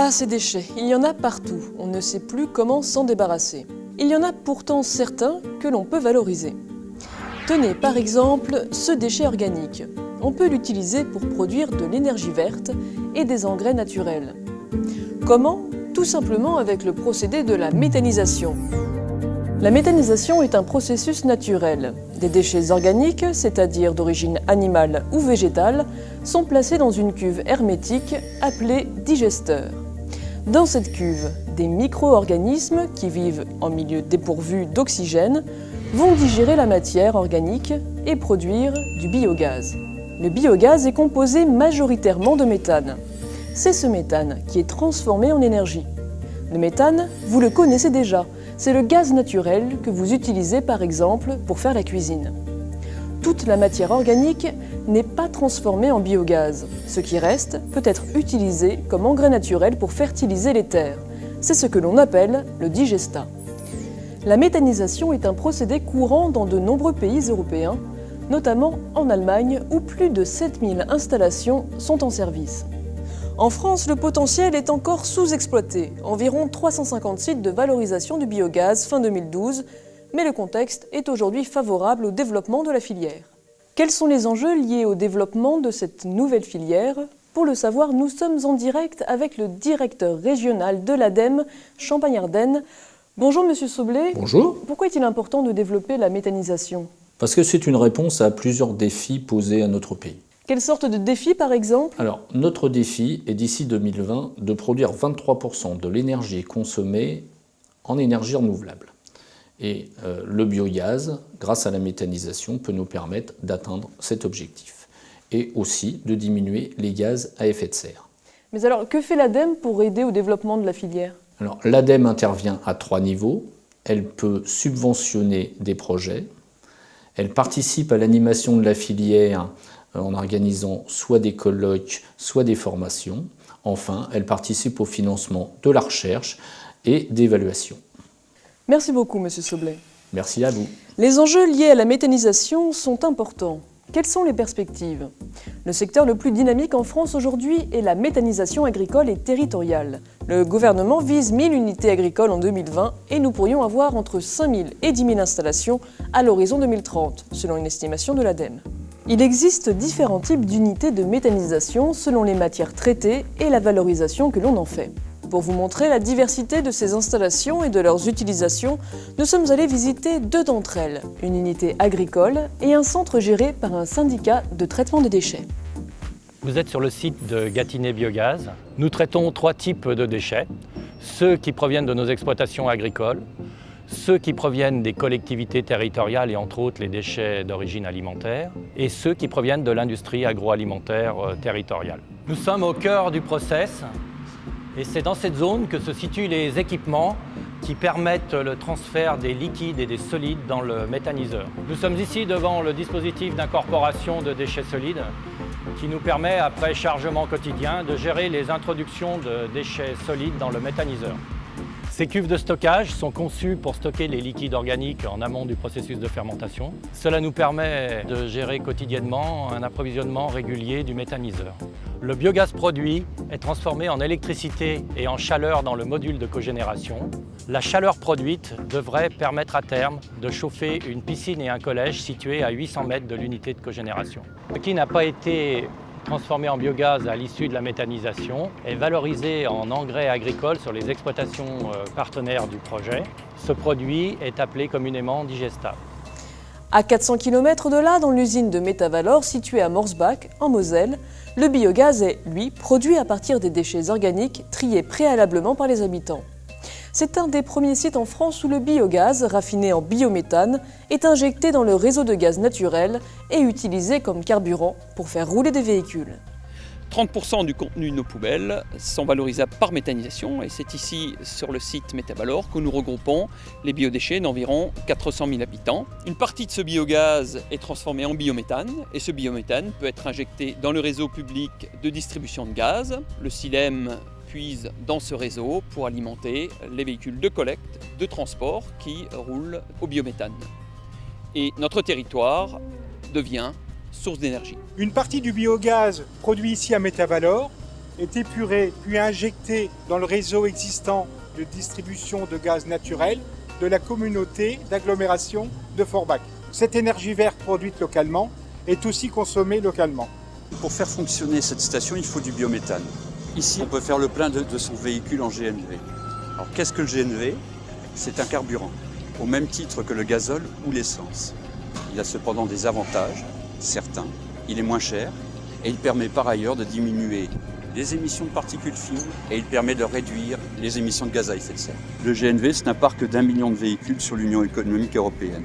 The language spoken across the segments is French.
Ah, ces déchets, il y en a partout, on ne sait plus comment s'en débarrasser. Il y en a pourtant certains que l'on peut valoriser. Tenez par exemple ce déchet organique. On peut l'utiliser pour produire de l'énergie verte et des engrais naturels. Comment ? Tout simplement avec le procédé de la méthanisation. La méthanisation est un processus naturel. Des déchets organiques, c'est-à-dire d'origine animale ou végétale, sont placés dans une cuve hermétique appelée digesteur. Dans cette cuve, des micro-organismes qui vivent en milieu dépourvu d'oxygène vont digérer la matière organique et produire du biogaz. Le biogaz est composé majoritairement de méthane. C'est ce méthane qui est transformé en énergie. Le méthane, vous le connaissez déjà, c'est le gaz naturel que vous utilisez par exemple pour faire la cuisine. Toute la matière organique n'est pas transformée en biogaz. Ce qui reste peut être utilisé comme engrais naturel pour fertiliser les terres. C'est ce que l'on appelle le digestat. La méthanisation est un procédé courant dans de nombreux pays européens, notamment en Allemagne où plus de 7000 installations sont en service. En France, le potentiel est encore sous-exploité, environ 350 sites de valorisation du biogaz fin 2012, mais le contexte est aujourd'hui favorable au développement de la filière. Quels sont les enjeux liés au développement de cette nouvelle filière ? Pour le savoir, nous sommes en direct avec le directeur régional de l'ADEME, Champagne-Ardenne. Bonjour Monsieur Soblet. Bonjour. Pourquoi est-il important de développer la méthanisation ? Parce que c'est une réponse à plusieurs défis posés à notre pays. Quelle sorte de défi par exemple ? Alors, notre défi est d'ici 2020 de produire 23% de l'énergie consommée en énergie renouvelable. Et le biogaz, grâce à la méthanisation, peut nous permettre d'atteindre cet objectif. Et aussi de diminuer les gaz à effet de serre. Mais alors, que fait l'ADEME pour aider au développement de la filière ? Alors, l'ADEME intervient à 3 niveaux. Elle peut subventionner des projets. Elle participe à l'animation de la filière en organisant soit des colloques, soit des formations. Enfin, elle participe au financement de la recherche et d'évaluation. Merci beaucoup, Monsieur Soblet. Merci à vous. Les enjeux liés à la méthanisation sont importants. Quelles sont les perspectives ? Le secteur le plus dynamique en France aujourd'hui est la méthanisation agricole et territoriale. Le gouvernement vise 1000 unités agricoles en 2020 et nous pourrions avoir entre 5000 et 10 000 installations à l'horizon 2030, selon une estimation de l'ADEME. Il existe différents types d'unités de méthanisation selon les matières traitées et la valorisation que l'on en fait. Pour vous montrer la diversité de ces installations et de leurs utilisations, nous sommes allés visiter 2 d'entre elles, une unité agricole et un centre géré par un syndicat de traitement des déchets. Vous êtes sur le site de Gâtinais Biogaz. Nous traitons 3 types de déchets, ceux qui proviennent de nos exploitations agricoles, ceux qui proviennent des collectivités territoriales et entre autres les déchets d'origine alimentaire, et ceux qui proviennent de l'industrie agroalimentaire territoriale. Nous sommes au cœur du process et c'est dans cette zone que se situent les équipements qui permettent le transfert des liquides et des solides dans le méthaniseur. Nous sommes ici devant le dispositif d'incorporation de déchets solides qui nous permet, après chargement quotidien, de gérer les introductions de déchets solides dans le méthaniseur. Ces cuves de stockage sont conçues pour stocker les liquides organiques en amont du processus de fermentation. Cela nous permet de gérer quotidiennement un approvisionnement régulier du méthaniseur. Le biogaz produit est transformé en électricité et en chaleur dans le module de cogénération. La chaleur produite devrait permettre à terme de chauffer une piscine et un collège situés à 800 mètres de l'unité de cogénération. Ce qui n'a pas été transformé en biogaz à l'issue de la méthanisation est valorisé en engrais agricoles sur les exploitations partenaires du projet. Ce produit est appelé communément digestat. À 400 km de là, dans l'usine de Métavalor située à Morsbach, en Moselle, le biogaz est, lui, produit à partir des déchets organiques triés préalablement par les habitants. C'est un des premiers sites en France où le biogaz, raffiné en biométhane, est injecté dans le réseau de gaz naturel et utilisé comme carburant pour faire rouler des véhicules. 30% du contenu de nos poubelles sont valorisables par méthanisation et c'est ici sur le site Métavalor que nous regroupons les biodéchets d'environ 400 000 habitants. Une partie de ce biogaz est transformée en biométhane et ce biométhane peut être injecté dans le réseau public de distribution de gaz. Le Silem puise dans ce réseau pour alimenter les véhicules de collecte, de transport qui roulent au biométhane. Et notre territoire devient source d'énergie. Une partie du biogaz produit ici à Métavalor est épurée puis injectée dans le réseau existant de distribution de gaz naturel de la communauté d'agglomération de Forbach. Cette énergie verte produite localement est aussi consommée localement. Pour faire fonctionner cette station, il faut du biométhane. Ici, on peut faire le plein de son véhicule en GNV. Alors qu'est-ce que le GNV? C'est un carburant, au même titre que le gazole ou l'essence. Il a cependant des avantages, certains. Il est moins cher et il permet par ailleurs de diminuer les émissions de particules fines et il permet de réduire les émissions de gaz à effet de serre. Le GNV, ce n'a pas que d'1 million de véhicules sur l'Union économique européenne,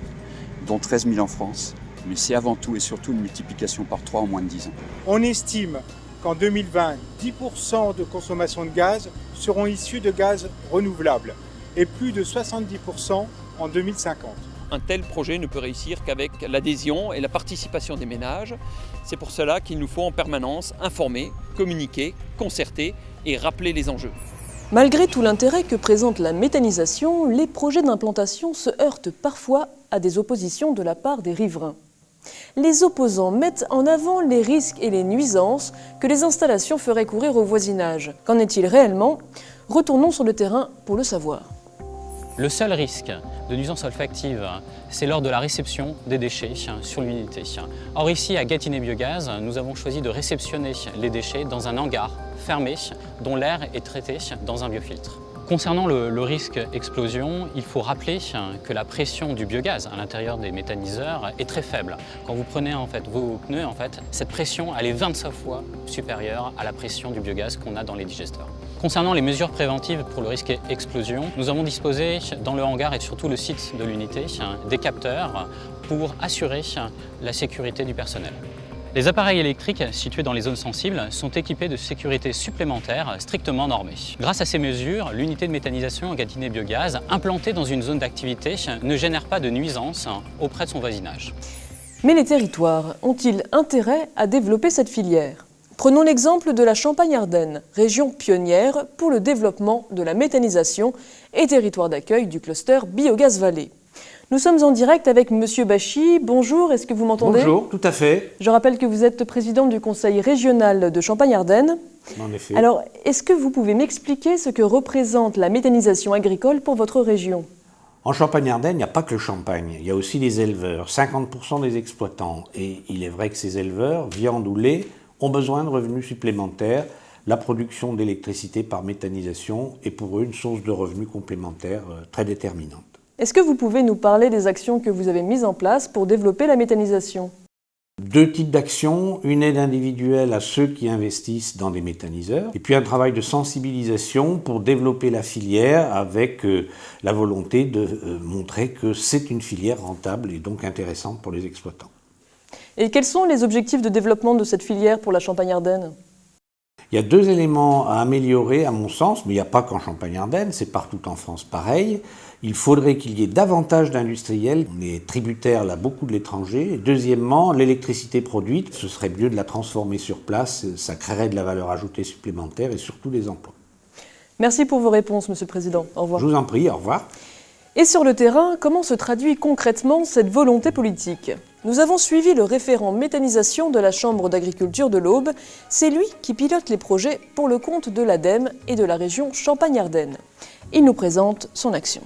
dont 13 000 en France. Mais c'est avant tout et surtout une multiplication par 3 en moins de 10 ans. On estime qu'en 2020, 10% de consommation de gaz seront issus de gaz renouvelables et plus de 70% en 2050. Un tel projet ne peut réussir qu'avec l'adhésion et la participation des ménages. C'est pour cela qu'il nous faut en permanence informer, communiquer, concerter et rappeler les enjeux. Malgré tout l'intérêt que présente la méthanisation, les projets d'implantation se heurtent parfois à des oppositions de la part des riverains. Les opposants mettent en avant les risques et les nuisances que les installations feraient courir au voisinage. Qu'en est-il réellement? Retournons sur le terrain pour le savoir. Le seul risque de nuisance olfactive, c'est lors de la réception des déchets sur l'unité. Or ici, à Gâtinais Biogaz, nous avons choisi de réceptionner les déchets dans un hangar fermé dont l'air est traité dans un biofiltre. Concernant le risque explosion, il faut rappeler que la pression du biogaz à l'intérieur des méthaniseurs est très faible. Quand vous prenez vos pneus, cette pression elle est 25 fois supérieure à la pression du biogaz qu'on a dans les digesteurs. Concernant les mesures préventives pour le risque explosion, nous avons disposé dans le hangar et surtout le site de l'unité des capteurs pour assurer la sécurité du personnel. Les appareils électriques situés dans les zones sensibles sont équipés de sécurité supplémentaires strictement normées. Grâce à ces mesures, l'unité de méthanisation Gâtinais Biogaz, implantée dans une zone d'activité, ne génère pas de nuisances auprès de son voisinage. Mais les territoires ont-ils intérêt à développer cette filière? Prenons l'exemple de la Champagne-Ardenne, région pionnière pour le développement de la méthanisation et territoire d'accueil du cluster Biogaz Vallée. Nous sommes en direct avec Monsieur Bachy. Bonjour, est-ce que vous m'entendez? Bonjour, tout à fait. Je rappelle que vous êtes président du conseil régional de Champagne-Ardenne. En effet. Alors, est-ce que vous pouvez m'expliquer ce que représente la méthanisation agricole pour votre région? En Champagne-Ardenne, il n'y a pas que le champagne, il y a aussi les éleveurs, 50% des exploitants. Et il est vrai que ces éleveurs, viande ou lait, ont besoin de revenus supplémentaires. La production d'électricité par méthanisation est pour eux une source de revenus complémentaires très déterminante. Est-ce que vous pouvez nous parler des actions que vous avez mises en place pour développer la méthanisation? Deux types d'actions, une aide individuelle à ceux qui investissent dans des méthaniseurs, et puis un travail de sensibilisation pour développer la filière avec la volonté de montrer que c'est une filière rentable et donc intéressante pour les exploitants. Et quels sont les objectifs de développement de cette filière pour la Champagne-Ardenne? Il y a deux éléments à améliorer à mon sens, mais il n'y a pas qu'en Champagne-Ardenne, c'est partout en France pareil. Il faudrait qu'il y ait davantage d'industriels. On est tributaire là beaucoup de l'étranger. Et deuxièmement, l'électricité produite, ce serait mieux de la transformer sur place. Ça créerait de la valeur ajoutée supplémentaire et surtout des emplois. Merci pour vos réponses, Monsieur le Président. Au revoir. Je vous en prie, au revoir. Et sur le terrain, comment se traduit concrètement cette volonté politique? Nous avons suivi le référent méthanisation de la Chambre d'agriculture de l'Aube. C'est lui qui pilote les projets pour le compte de l'ADEME et de la région Champagne-Ardenne. Il nous présente son action.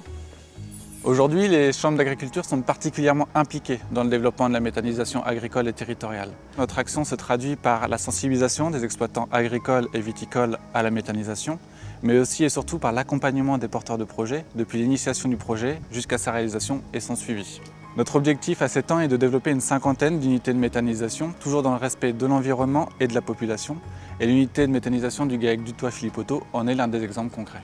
Aujourd'hui, les chambres d'agriculture sont particulièrement impliquées dans le développement de la méthanisation agricole et territoriale. Notre action se traduit par la sensibilisation des exploitants agricoles et viticoles à la méthanisation, mais aussi et surtout par l'accompagnement des porteurs de projets, depuis l'initiation du projet jusqu'à sa réalisation et son suivi. Notre objectif à 7 ans est de développer une 50aine d'unités de méthanisation, toujours dans le respect de l'environnement et de la population, et l'unité de méthanisation du GAEC du Toit Philippe-Otto en est l'un des exemples concrets.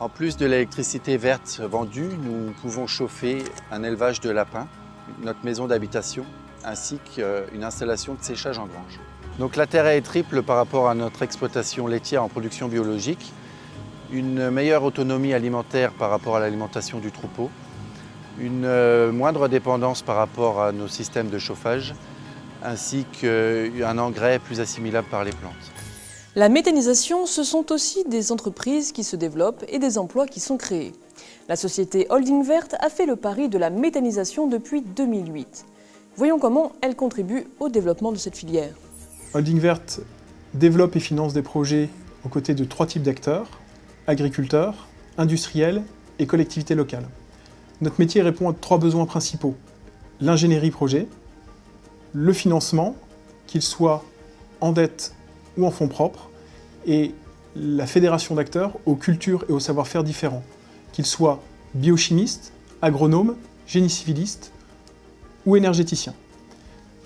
En plus de l'électricité verte vendue, nous pouvons chauffer un élevage de lapins, notre maison d'habitation, ainsi qu'une installation de séchage en grange. Donc l'intérêt est triple par rapport à notre exploitation laitière en production biologique, une meilleure autonomie alimentaire par rapport à l'alimentation du troupeau, une moindre dépendance par rapport à nos systèmes de chauffage, ainsi qu'un engrais plus assimilable par les plantes. La méthanisation, ce sont aussi des entreprises qui se développent et des emplois qui sont créés. La société Holding Verte a fait le pari de la méthanisation depuis 2008. Voyons comment elle contribue au développement de cette filière. Holding Verte développe et finance des projets aux côtés de 3 types d'acteurs, agriculteurs, industriels et collectivités locales. Notre métier répond à 3 besoins principaux. L'ingénierie projet, le financement, qu'il soit en dette ou en fonds propres, et la fédération d'acteurs aux cultures et aux savoir-faire différents, qu'ils soient biochimistes, agronomes, génie civilistes ou énergéticiens.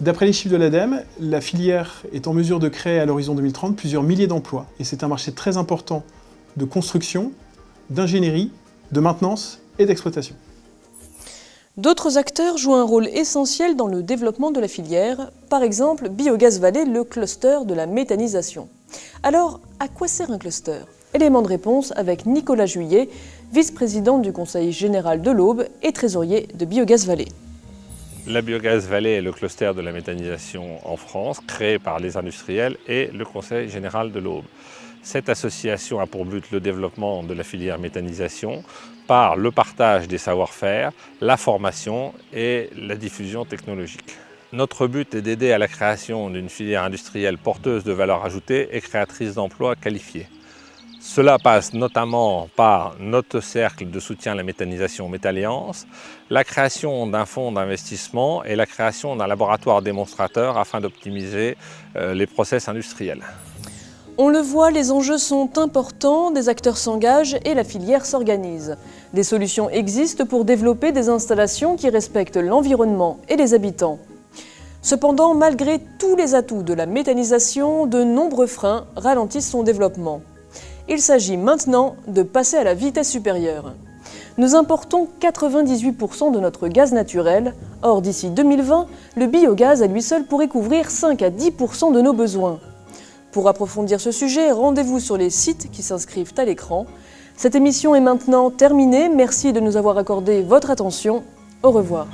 D'après les chiffres de l'ADEME, la filière est en mesure de créer à l'horizon 2030 plusieurs milliers d'emplois, et c'est un marché très important de construction, d'ingénierie, de maintenance et d'exploitation. D'autres acteurs jouent un rôle essentiel dans le développement de la filière, par exemple Biogaz Vallée, le cluster de la méthanisation. Alors, à quoi sert un cluster? Élément de réponse avec Nicolas Juillet, vice-président du Conseil général de l'Aube et trésorier de Biogaz Vallée. La Biogaz Vallée est le cluster de la méthanisation en France, créé par les industriels et le Conseil général de l'Aube. Cette association a pour but le développement de la filière méthanisation par le partage des savoir-faire, la formation et la diffusion technologique. Notre but est d'aider à la création d'une filière industrielle porteuse de valeur ajoutée et créatrice d'emplois qualifiés. Cela passe notamment par notre cercle de soutien à la méthanisation Métalliance, la création d'un fonds d'investissement et la création d'un laboratoire démonstrateur afin d'optimiser les process industriels. On le voit, les enjeux sont importants, des acteurs s'engagent et la filière s'organise. Des solutions existent pour développer des installations qui respectent l'environnement et les habitants. Cependant, malgré tous les atouts de la méthanisation, de nombreux freins ralentissent son développement. Il s'agit maintenant de passer à la vitesse supérieure. Nous importons 98% de notre gaz naturel. Or, d'ici 2020, le biogaz à lui seul pourrait couvrir 5 à 10% de nos besoins. Pour approfondir ce sujet, rendez-vous sur les sites qui s'inscrivent à l'écran. Cette émission est maintenant terminée. Merci de nous avoir accordé votre attention. Au revoir.